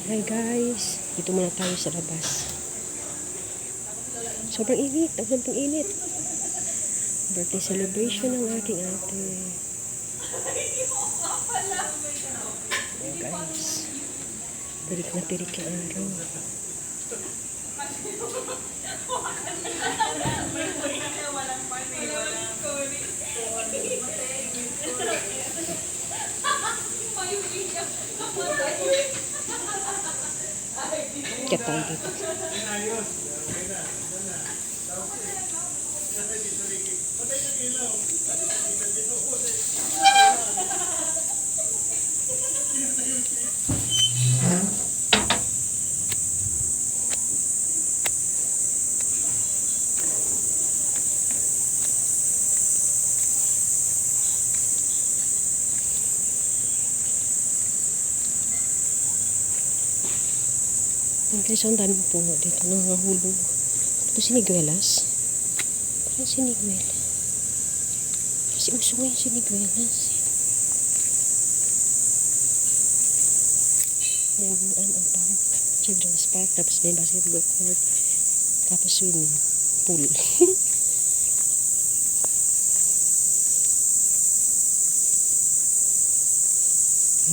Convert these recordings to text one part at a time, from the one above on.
Hi guys, dito muna tayo sa labas. Sobrang init, sobrang init. Birthday celebration ng aking ate. Ayan guys, tirik na tirik yung araw. Kaya tayo dito. Guys, ang daming puno dito. Nangahulog. Ito siniguelas. Parang siniguel. Kasi uso ngayon siniguelas. Yan ang park. Children's park. Tapos may basketball court. Tapos swimming pool.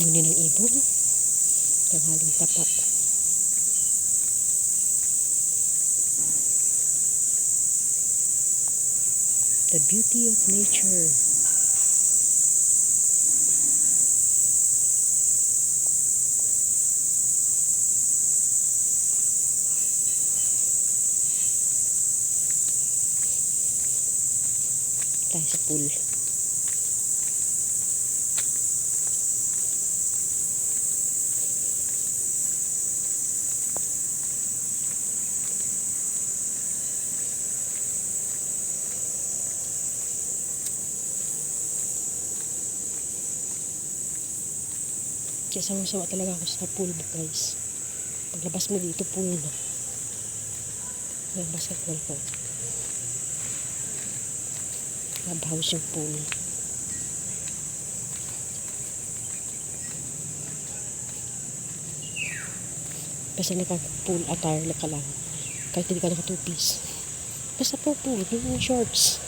Muni ng ibon. Tanghaling tapat. The beauty of nature. Tayo sa pool. Kaya sama-sama talaga ako sa pool, guys. Paglabas mo dito, pool na. May basketball ko. Clubhouse yung pool. Basta naka-pool attire ka lang. Kahit hindi ka naka-two-piece. Basta po pool, yung shorts.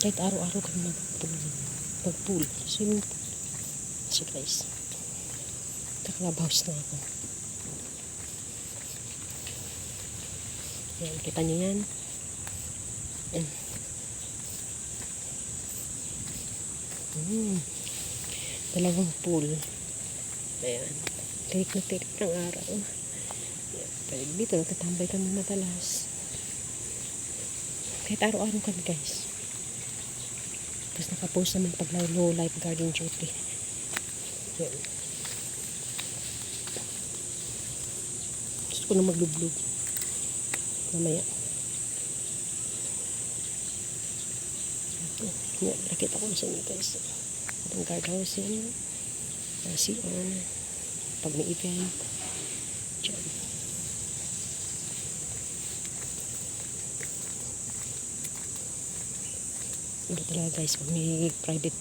Kahit araw-araw kami mag-pool. Swimming pool. So guys, naka-clubhouse na ako. Ayan, kita nyo yan. Dalawang pool. Ayan. Tirik na tirik ng araw. Ayan. Pero dito, natatambay kami madalas. Kahit araw-araw kami guys. Tapos nakapost naman pag low lifeguarding duty. Ayan. Gusto ko na maglublog. Mamaya. Ito. Yan. Nakita ko na sa inyo guys. Itong guardhouse yan. CR. Pag may event. Diyan. Ito talaga guys. Pag may private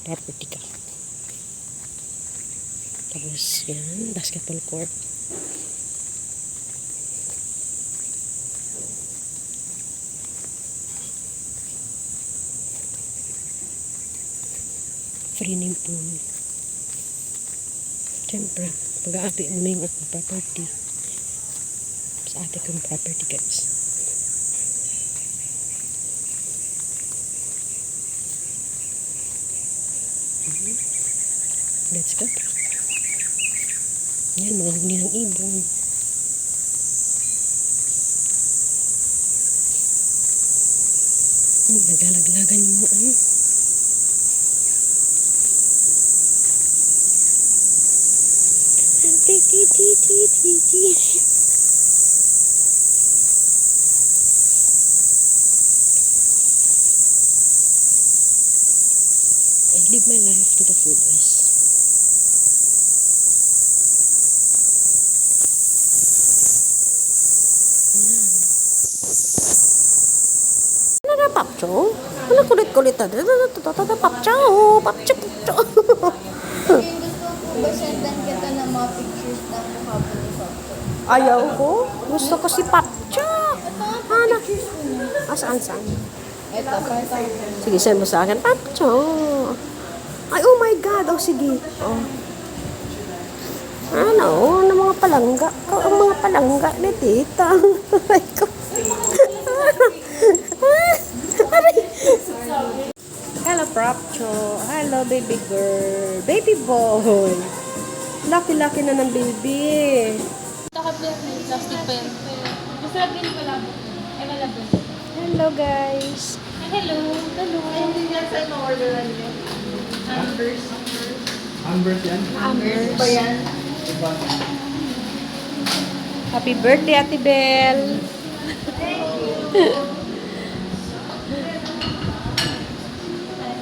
property ka. Tapos yan. Basketball court. Free name pool. Siyempre, pag-aapi mo na yung property. Sa ate kong property guys. Let's go. Yan, mga huni ng ibon. Naglalaglagan yung mga ano. I live my life to the fullest. Yan. Nakapakcho? Wala kulit kulit na. Papchow! Papchow! Yung gusto ko ba sendan kita ng mga pictures ng mukha po ni Papa? Ayaw ko. Gusto ko si Papchow! Ano? Saan? Ito, pakita ko. Sige, send mo sa akin. Papchow! Ay, oh my God! Oh, sige. Oh. Ano? Ano mga palangga? Ang mga palangga ni tita. Aray ko. Aray. Hello, Papcho. Hello, baby girl. Baby boy. Laki-laki na ng baby. Takapit na yung plastic pa yan. Mas lagyan ko lang. Ay, malabon. Hello, guys. Ay, hello. Hello. Ay, hindi yan sa'yo ma-orderan niyo. Ambers. Ambers yan? Ambers. Pa yan? Diba? Happy birthday, Ate Belle.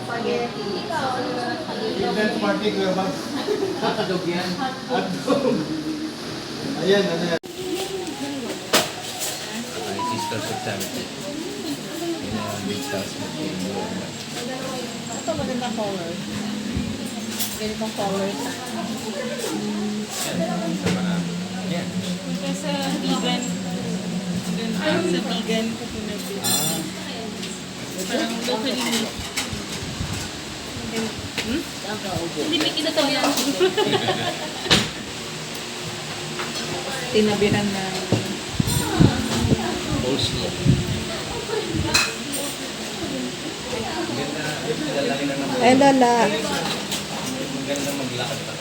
Spaghetti. Ikaw, ano naman kalito? Event party ko ba? Hotdog yan. Hotdog. Ayan, ano yan? Ay, sister sa charity. Yun ang big stars mo. Ito magandang color. Ganitong color sa Yan. Kasi vegan. Sa vegan ko pinag- Ah, Parang locally made. Hindi may kinatabihan. Tinabihan na. coleslaw. Lalaki na naman. Ay, lala. Maganda maglakad pa.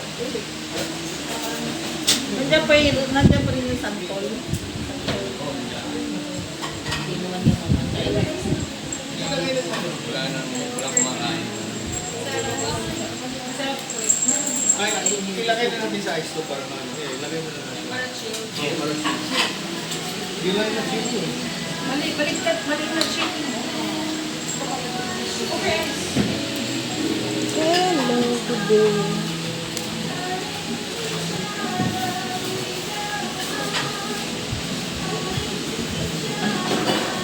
Nandiyan pa rin yung santol. Wala kumakain. Ay, ilagay na natin sa ice to para maano. Ilagay mo na natin. Para cheese. Ilagay na cheese yun. Balik na chicken mo. Hello, good day.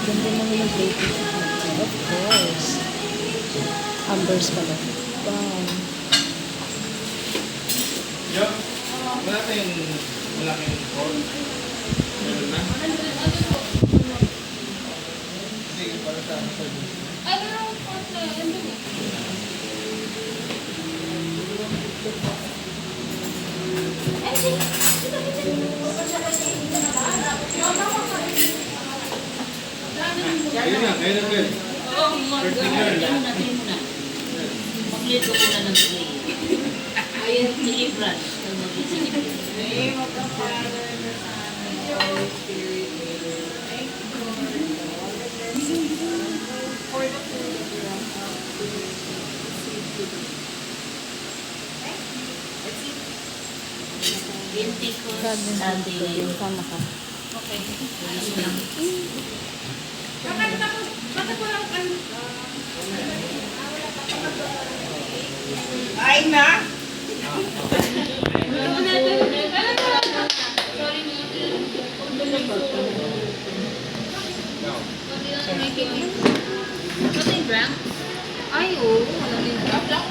Ganda naman yung baby. Of course. Ambers pala. Wow. Yup. Wala tayong malaking corn. Meron na? Sige, para sa ano sa Ano yung pot na yun? Ayun nga, ayun ang girl. Birthday girl. Maglito ko na ng play. Ayun, si Ibran. Binti ko Sunday ngayon. Tama ka. Okay. Ayos lang. Ay na! Ito yung drunk? Ay, oo. Ano yung drunk?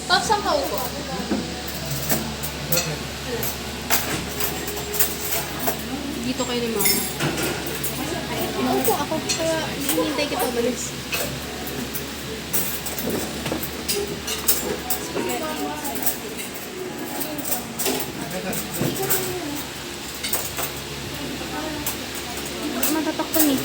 Pops, ang kaupo. Dito kayo ni Mama. Naupo ako, kaya hinihintay kita umalis. Matatakpan eh.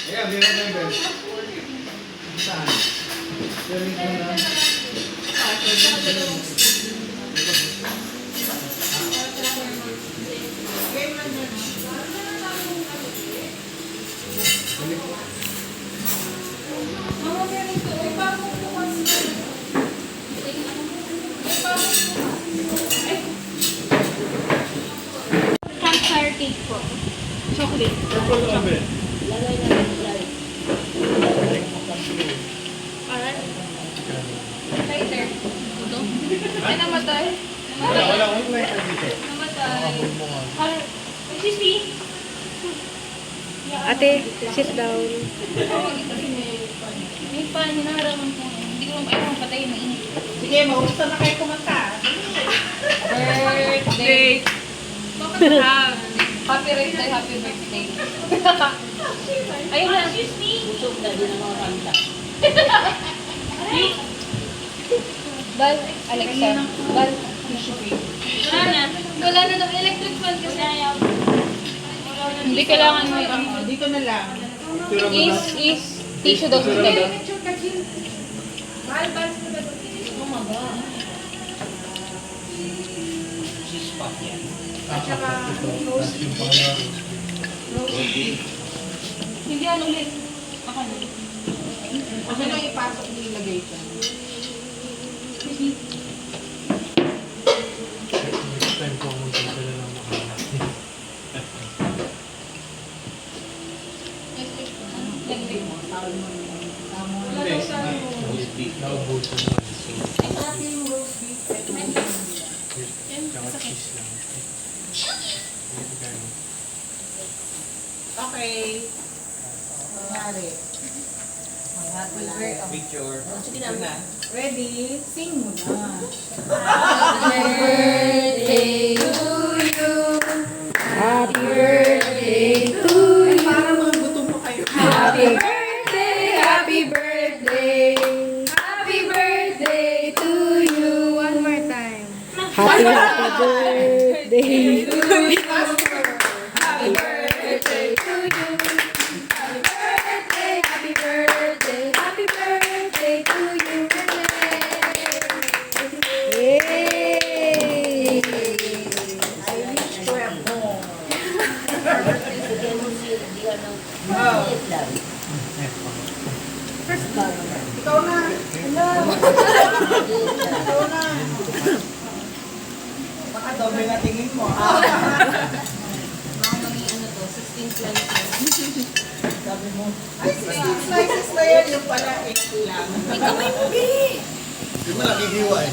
Ayan, meron na yung girl. Saan? Meron ko na. Mama, ganito. May pamong bukas. May pamong bukas. Ay. Campfire cake po. Chocolate. Alright. Later. Ito? Ay, namatay. Wala. Huwag na ito dito. Namatay. Excuse me. Ate, sit down. May pan, hinaharaman ko. Hindi ko naman ayaw patay na init. Sige, mausta na kayo kumanta. Birthday. Happy birthday, happy birthday. Ayun lang. Excuse me. Busog na din ang mga kanta. Bal, Alexa. Bal, tissue paper. Wala na daw. Electric fan kasi ayaw. Hindi kailangan mo Dito na lang. is tissue daw sa tabi. Hindi ano ulit. Ako na. Ano lang ipasok mo ilagay ka? Time ko ang magdadala ng mga naubusan naman. Tsaka cheese lang. Okay. Nangyari. Happy birthday. Picture. Sige na. Ready? Sing mo na. Happy birthday to Ay, para mga gutom pa kayo. Happy birthday, happy birthday. Happy birthday to you. One more time. Happy birthday to you. Happy birthday to you. Happy birthday, happy birthday, happy birthday to you. Yay! I wish to have more. Ikaw na. Ikaw na. Baka doble na tingin mo. Sabi mo, ay, 16 slices na yan. Yung pala, 8 lang. Hindi mo nakikiwa eh.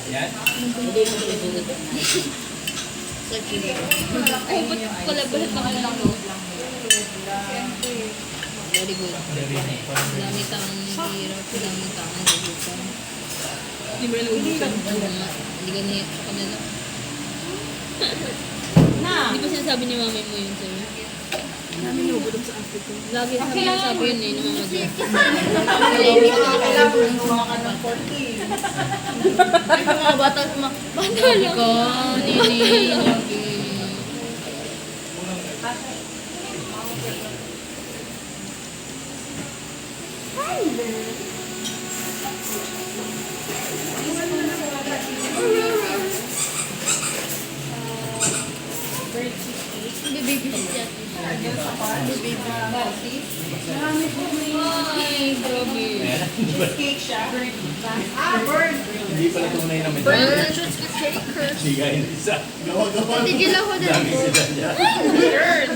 Yan. Ay, ba't pala-balat na ka lang loob lang? Very good. Gamit ang hirap, gamit ang nagugutan. Hindi mo na nagugutan. Hindi ka niya sa kanila. Hindi ba sinasabi ni mami mo yun sa'yo? Namin nabudog sa Africa. Lagi sinasabi yun eh, naman Kailangan mo gumawa ka ng 40. Ay, mga bata, bata lang. Ka, nini, lagi. Baby fish yan. Ay, grabe. Cheesecake siya. Ah, bird. Hindi pala tunay na medalya. Burn, shoots ka shaker. Hindi gaya ng isa. Tigil ako din. Dami sila niya. Weird.